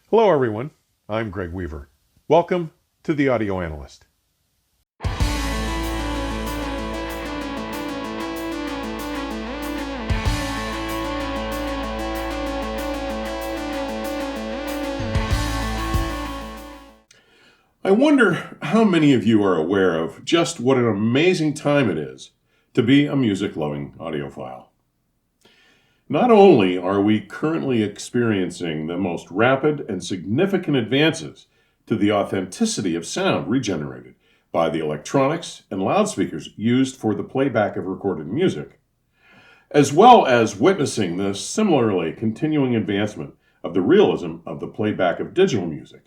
Hello everyone, I'm Greg Weaver. Welcome to The Audio Analyst. I wonder how many of you are aware of just what an amazing time it is to be a music-loving audiophile. Not only are we currently experiencing the most rapid and significant advances to the authenticity of sound regenerated by the electronics and loudspeakers used for the playback of recorded music, as well as witnessing the similarly continuing advancement of the realism of the playback of digital music,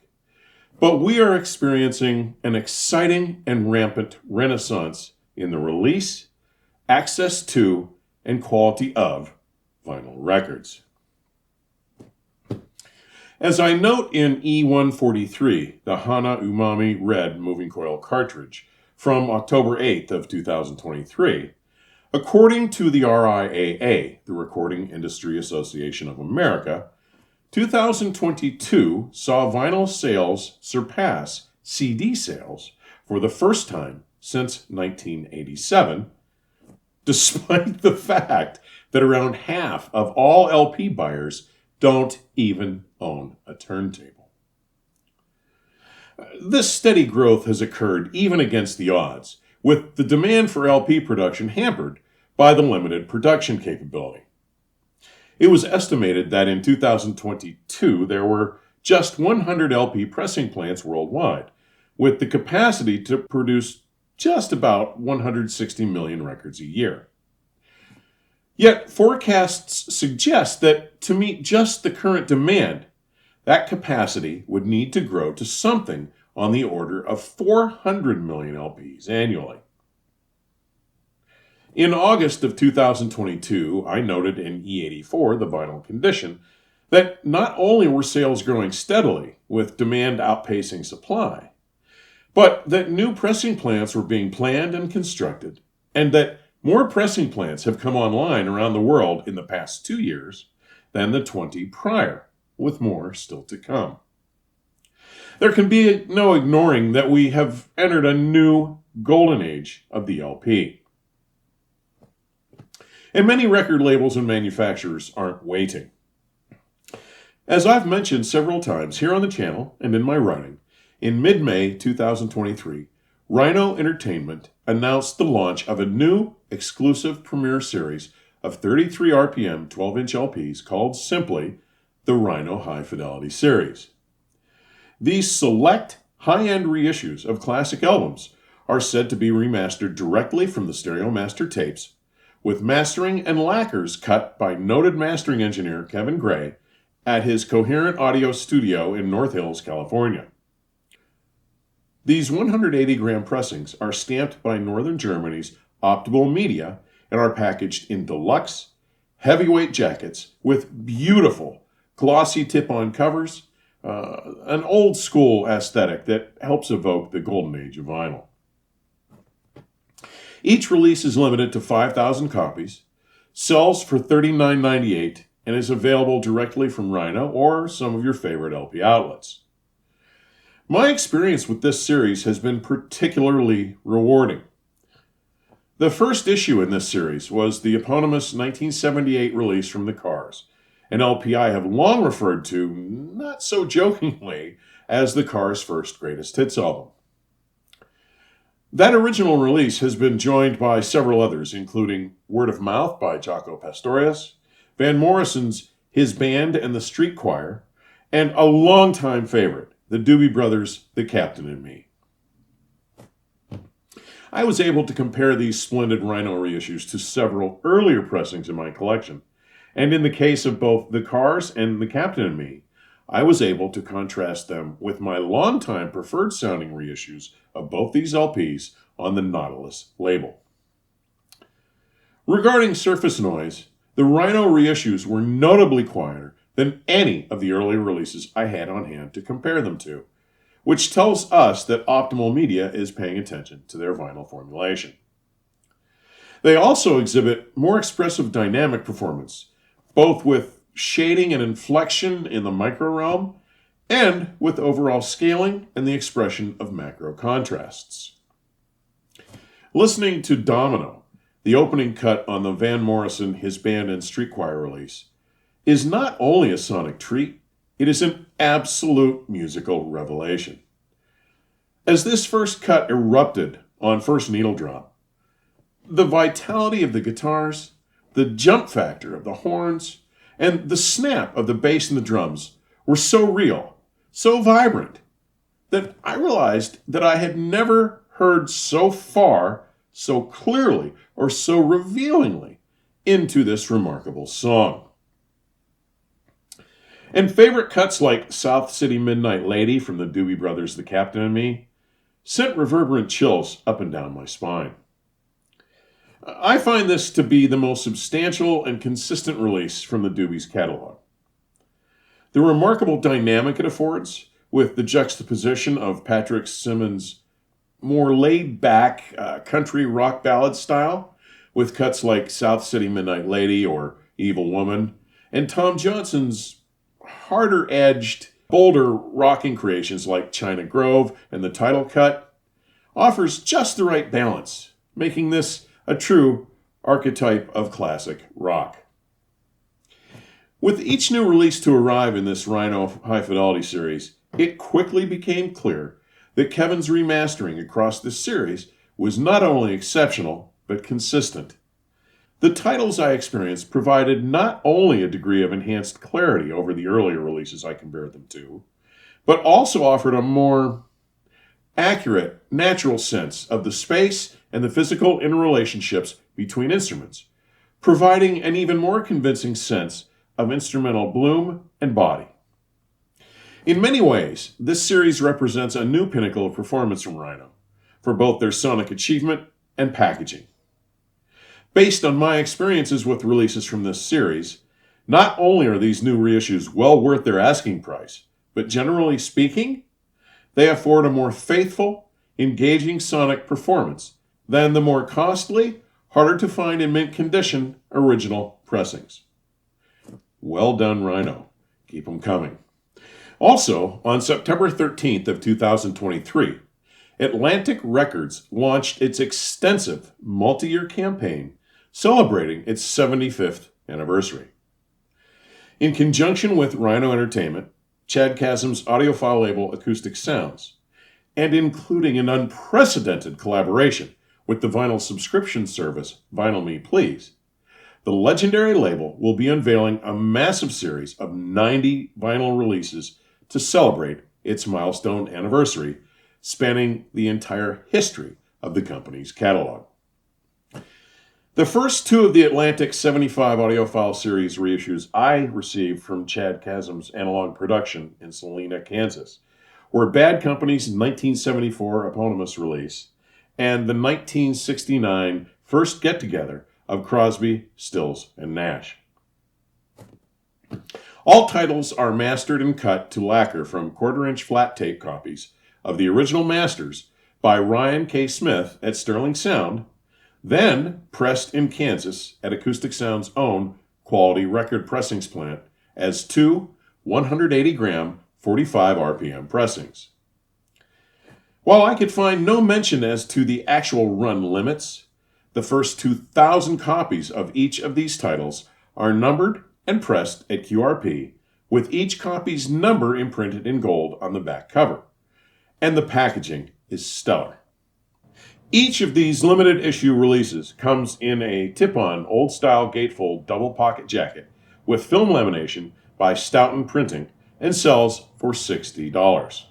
but we are experiencing an exciting and rampant renaissance in the release, access to, and quality of vinyl records. As I note in E143, the Hana Umami Red moving coil cartridge from October 8th of 2023, according to the RIAA, the Recording Industry Association of America, 2022 saw vinyl sales surpass CD sales for the first time since 1987, despite the fact that around half of all LP buyers don't even own a turntable. This steady growth has occurred even against the odds, with the demand for LP production hampered by the limited production capability. It was estimated that in 2022 there were just 100 LP pressing plants worldwide, with the capacity to produce just about 160 million records a year. Yet forecasts suggest that to meet just the current demand, that capacity would need to grow to something on the order of 400 million LPs annually. In August of 2022, I noted in E84, the vinyl condition, that not only were sales growing steadily, with demand outpacing supply, but that new pressing plants were being planned and constructed, and that more pressing plants have come online around the world in the past 2 years than the 20 prior, with more still to come. There can be no ignoring that we have entered a new golden age of the LP. And many record labels and manufacturers aren't waiting. As I've mentioned several times here on the channel and in my writing, in mid-May 2023, Rhino Entertainment announced the launch of a new exclusive premiere series of 33 RPM 12-inch LPs called simply the Rhino High Fidelity series. These select high-end reissues of classic albums are said to be remastered directly from the Stereo Master tapes, with mastering and lacquers cut by noted mastering engineer Kevin Gray at his Coherent Audio studio in North Hills, California. These 180-gram pressings are stamped by Northern Germany's Optimal Media and are packaged in deluxe, heavyweight jackets with beautiful, glossy tip-on covers, an old-school aesthetic that helps evoke the golden age of vinyl. Each release is limited to 5,000 copies, sells for $39.98, and is available directly from Rhino or some of your favorite LP outlets. My experience with this series has been particularly rewarding. The first issue in this series was the eponymous 1978 release from the Cars, an LP I have long referred to, not so jokingly, as the Cars' first greatest hits album. That original release has been joined by several others, including Word of Mouth by Jaco Pastorius, Van Morrison's His Band and the Street Choir, and a longtime favorite, the Doobie Brothers' The Captain and Me. I was able to compare these splendid Rhino reissues to several earlier pressings in my collection, and in the case of both The Cars and The Captain and Me, I was able to contrast them with my longtime preferred sounding reissues of both these LPs on the Nautilus label. Regarding surface noise, the Rhino reissues were notably quieter than any of the earlier releases I had on hand to compare them to, which tells us that Optimal Media is paying attention to their vinyl formulation. They also exhibit more expressive dynamic performance, both with shading and inflection in the micro realm, and with overall scaling and the expression of macro contrasts. Listening to Domino, the opening cut on the Van Morrison, His Band, and Street Choir release, is not only a sonic treat, it is an absolute musical revelation. As this first cut erupted on first needle drop, the vitality of the guitars, the jump factor of the horns, and the snap of the bass and the drums were so real, so vibrant, that I realized that I had never heard so far, so clearly, or so revealingly into this remarkable song. And favorite cuts like South City Midnight Lady from the Doobie Brothers, The Captain and Me, sent reverberant chills up and down my spine. I find this to be the most substantial and consistent release from the Doobies catalog. The remarkable dynamic it affords, with the juxtaposition of Patrick Simmons' more laid-back country rock ballad style, with cuts like South City Midnight Lady or Evil Woman, and Tom Johnson's harder-edged, bolder rocking creations like China Grove and the title cut, offers just the right balance, making this a true archetype of classic rock. With each new release to arrive in this Rhino High Fidelity series, it quickly became clear that Kevin's remastering across this series was not only exceptional, but consistent. The titles I experienced provided not only a degree of enhanced clarity over the earlier releases I compared them to, but also offered a more accurate, natural sense of the space and the physical interrelationships between instruments, providing an even more convincing sense of instrumental bloom and body. In many ways, this series represents a new pinnacle of performance from Rhino, for both their sonic achievement and packaging. Based on my experiences with releases from this series, not only are these new reissues well worth their asking price, but generally speaking, they afford a more faithful, engaging sonic performance than the more costly, harder to find in mint condition original pressings. Well done, Rhino. Keep them coming. Also, on September 13th of 2023, Atlantic Records launched its extensive multi-year campaign celebrating its 75th anniversary. In conjunction with Rhino Entertainment, Chad Chasm's audiophile label Acoustic Sounds, and including an unprecedented collaboration with the vinyl subscription service Vinyl Me Please, the legendary label will be unveiling a massive series of 90 vinyl releases to celebrate its milestone anniversary, spanning the entire history of the company's catalog. The first two of the Atlantic 75 Audiophile series reissues I received from Chad Chasm's Analog Production in Salina, Kansas, were Bad Company's 1974 eponymous release and the 1969 first get-together of Crosby, Stills, and Nash. All titles are mastered and cut to lacquer from quarter-inch flat tape copies of the original masters by Ryan K. Smith at Sterling Sound, then pressed in Kansas at Acoustic Sound's own quality record pressings plant as two 180-gram, 45 RPM pressings. While I could find no mention as to the actual run limits, the first 2,000 copies of each of these titles are numbered and pressed at QRP, with each copy's number imprinted in gold on the back cover, and the packaging is stellar. Each of these limited issue releases comes in a tip-on old-style gatefold double pocket jacket with film lamination by Stoughton Printing and sells for $60.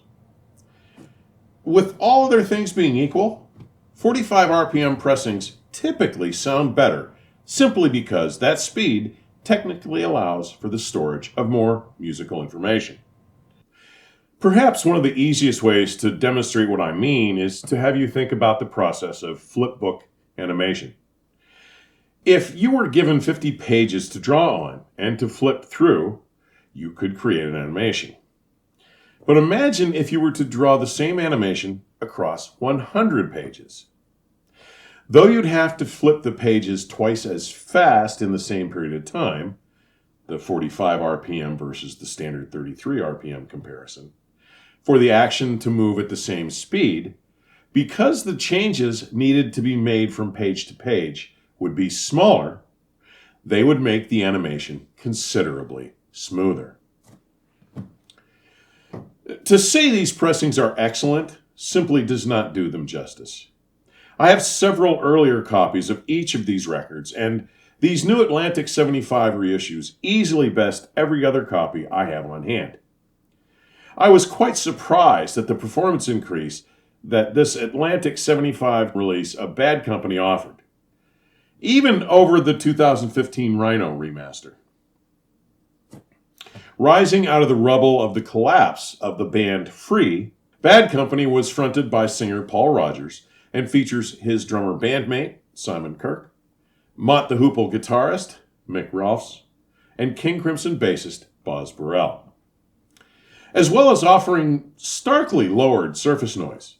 With all other things being equal, 45 RPM pressings typically sound better simply because that speed technically allows for the storage of more musical information. Perhaps one of the easiest ways to demonstrate what I mean is to have you think about the process of flipbook animation. If you were given 50 pages to draw on and to flip through, you could create an animation. But imagine if you were to draw the same animation across 100 pages. Though you'd have to flip the pages twice as fast in the same period of time, the 45 RPM versus the standard 33 RPM comparison, for the action to move at the same speed, because the changes needed to be made from page to page would be smaller, they would make the animation considerably smoother. To say these pressings are excellent simply does not do them justice. I have several earlier copies of each of these records, and these new Atlantic 75 reissues easily best every other copy I have on hand. I was quite surprised at the performance increase that this Atlantic 75 release of Bad Company offered, even over the 2015 Rhino remaster. Rising out of the rubble of the collapse of the band Free, Bad Company was fronted by singer Paul Rogers and features his drummer bandmate, Simon Kirke, Mott the Hoople guitarist, Mick Rolfs, and King Crimson bassist, Boz Burrell. As well as offering starkly lowered surface noise,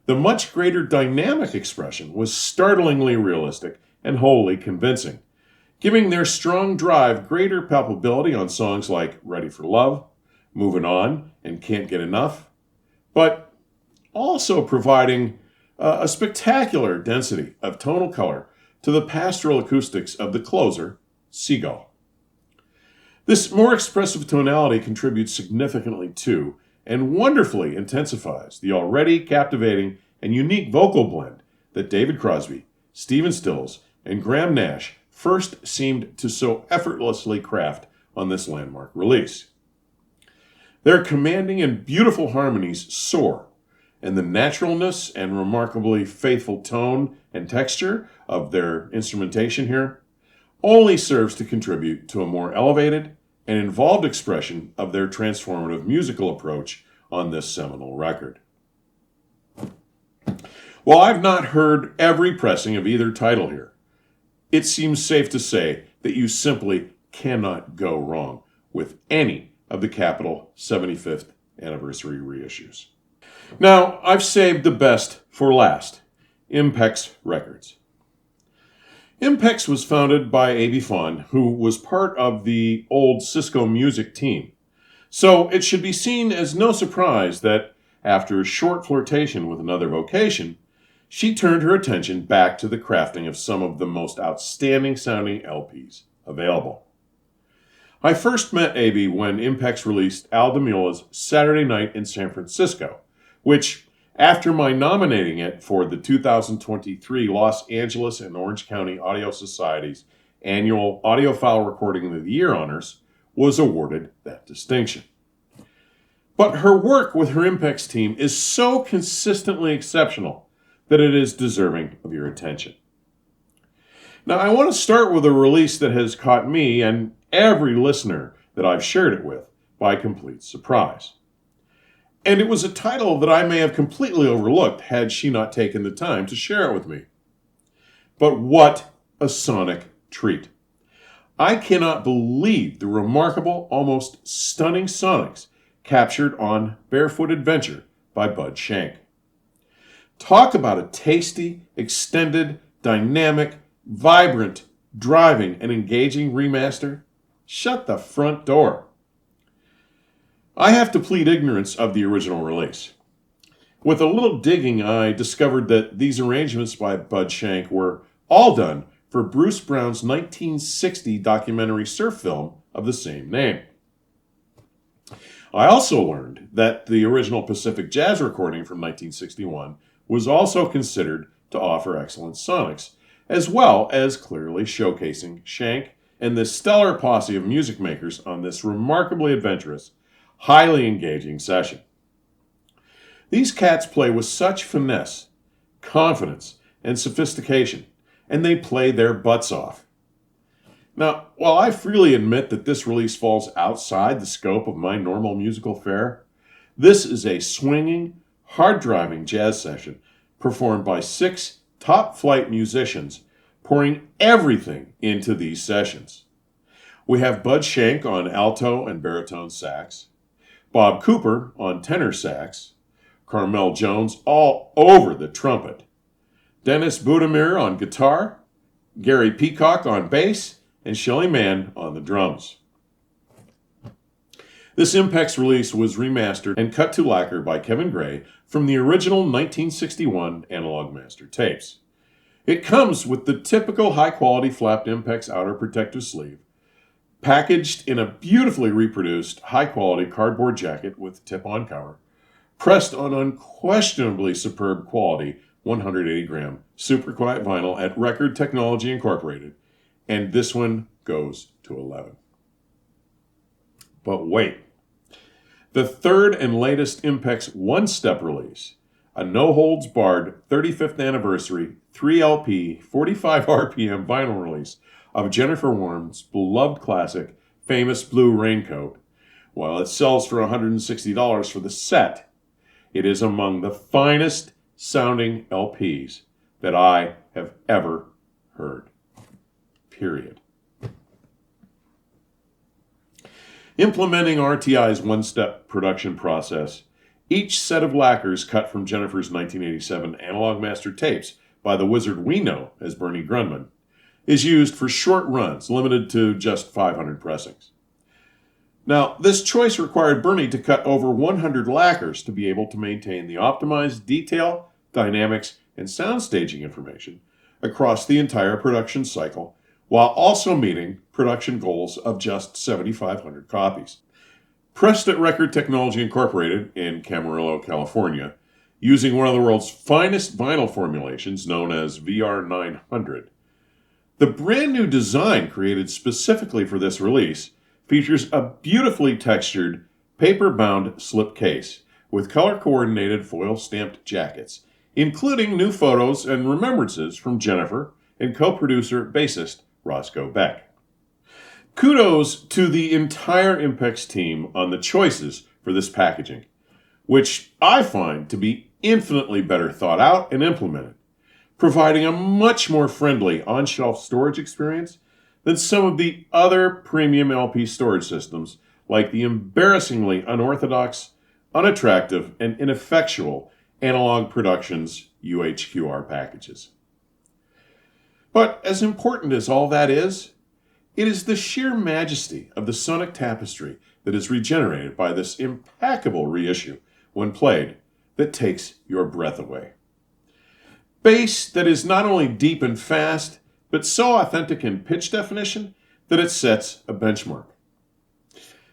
the much greater dynamic expression was startlingly realistic and wholly convincing, giving their strong drive greater palpability on songs like Ready for Love, Moving On, and Can't Get Enough, but also providing a spectacular density of tonal color to the pastoral acoustics of the closer, Seagull. This more expressive tonality contributes significantly to and wonderfully intensifies the already captivating and unique vocal blend that David Crosby, Stephen Stills, and Graham Nash first seemed to so effortlessly craft on this landmark release. Their commanding and beautiful harmonies soar, and the naturalness and remarkably faithful tone and texture of their instrumentation here only serves to contribute to a more elevated and involved expression of their transformative musical approach on this seminal record. While I've not heard every pressing of either title here, it seems safe to say that you simply cannot go wrong with any of the Capitol 75th anniversary reissues. Now, I've saved the best for last, IMPEX Records. IMPEX was founded by A.B. Fawn, who was part of the old Cisco Music team. So it should be seen as no surprise that, after a short flirtation with another vocation, she turned her attention back to the crafting of some of the most outstanding sounding LPs available. I first met A.B. when IMPEX released Al DiMeola's Saturday Night in San Francisco, which, after my nominating it for the 2023 Los Angeles and Orange County Audio Society's annual Audiophile Recording of the Year honors, was awarded that distinction. But her work with her IMPEX team is so consistently exceptional that it is deserving of your attention. Now, I want to start with a release that has caught me and every listener that I've shared it with by complete surprise. And it was a title that I may have completely overlooked had she not taken the time to share it with me. But what a sonic treat. I cannot believe the remarkable, almost stunning sonics captured on Barefoot Adventure by Bud Shank. Talk about a tasty, extended, dynamic, vibrant, driving, and engaging remaster. Shut the front door. I have to plead ignorance of the original release. With a little digging, I discovered that these arrangements by Bud Shank were all done for Bruce Brown's 1960 documentary surf film of the same name. I also learned that the original Pacific Jazz recording from 1961 was also considered to offer excellent sonics, as well as clearly showcasing Shank and the stellar posse of music makers on this remarkably adventurous, highly engaging session. These cats play with such finesse, confidence, and sophistication, and they play their butts off. Now, while I freely admit that this release falls outside the scope of my normal musical fare, this is a swinging, hard-driving jazz session performed by 6 top-flight musicians pouring everything into these sessions. We have Bud Shank on alto and baritone sax, Bob Cooper on tenor sax, Carmel Jones all over the trumpet, Dennis Budimir on guitar, Gary Peacock on bass, and Shelly Mann on the drums. This IMPEX release was remastered and cut to lacquer by Kevin Gray from the original 1961 Analog Master tapes. It comes with the typical high-quality flapped IMPEX outer protective sleeve, packaged in a beautifully reproduced, high-quality cardboard jacket with tip-on cover, pressed on unquestionably superb quality 180-gram super quiet vinyl at Record Technology Incorporated, and this one goes to 11. But wait. The third and latest IMPEX one-step release, a no-holds-barred 35th anniversary 3LP 45 RPM vinyl release of Jennifer Warnes' beloved classic, Famous Blue Raincoat. While it sells for $160 for the set, it is among the finest sounding LPs that I have ever heard. Period. Implementing RTI's one-step production process, each set of lacquers cut from Jennifer's 1987 Analog Master tapes by the wizard we know as Bernie Grundman is used for short runs limited to just 500 pressings. Now, this choice required Bernie to cut over 100 lacquers to be able to maintain the optimized detail, dynamics, and sound staging information across the entire production cycle, while also meeting production goals of just 7,500 copies. Pressed at Record Technology Incorporated in Camarillo, California, using one of the world's finest vinyl formulations known as VR900. The brand new design created specifically for this release features a beautifully textured, paper-bound slip case with color-coordinated foil-stamped jackets, including new photos and remembrances from Jennifer and co-producer bassist Roscoe Beck. Kudos to the entire IMPEX team on the choices for this packaging, which I find to be infinitely better thought out and implemented, providing a much more friendly on-shelf storage experience than some of the other premium LP storage systems like the embarrassingly unorthodox, unattractive, and ineffectual Analog Productions UHQR packages. But as important as all that is, it is the sheer majesty of the sonic tapestry that is regenerated by this impeccable reissue when played that takes your breath away. Bass that is not only deep and fast, but so authentic in pitch definition that it sets a benchmark.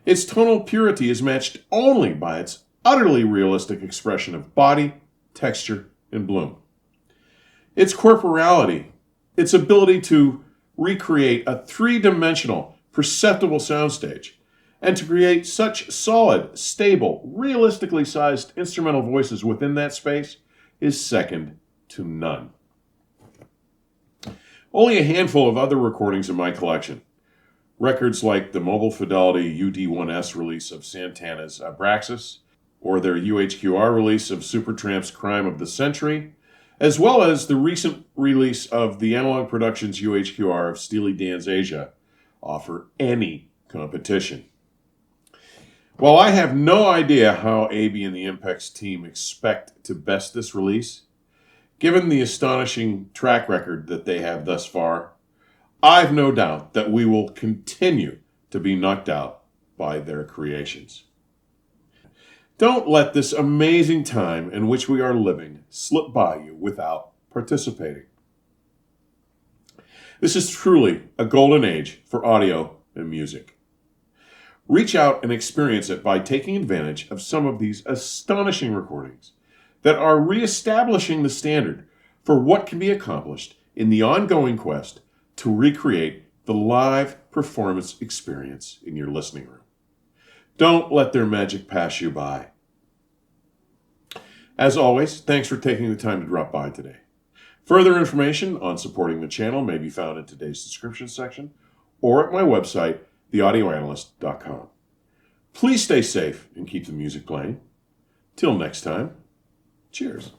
Its tonal purity is matched only by its utterly realistic expression of body, texture, and bloom. Its corporality, its ability to recreate a three-dimensional, perceptible soundstage, and to create such solid, stable, realistically sized instrumental voices within that space is second to none. Only a handful of other recordings in my collection, records like the Mobile Fidelity UD1S release of Santana's Abraxas, or their UHQR release of Supertramp's Crime of the Century, as well as the recent release of the Analog Productions UHQR of Steely Dan's Asia, offer any competition. While I have no idea how AB and the IMPEX team expect to best this release, given the astonishing track record that they have thus far, I've no doubt that we will continue to be knocked out by their creations. Don't let this amazing time in which we are living slip by you without participating. This is truly a golden age for audio and music. Reach out and experience it by taking advantage of some of these astonishing recordings that are reestablishing the standard for what can be accomplished in the ongoing quest to recreate the live performance experience in your listening room. Don't let their magic pass you by. As always, thanks for taking the time to drop by today. Further information on supporting the channel may be found in today's description section or at my website, theaudioanalyst.com. Please stay safe and keep the music playing. Till next time, cheers.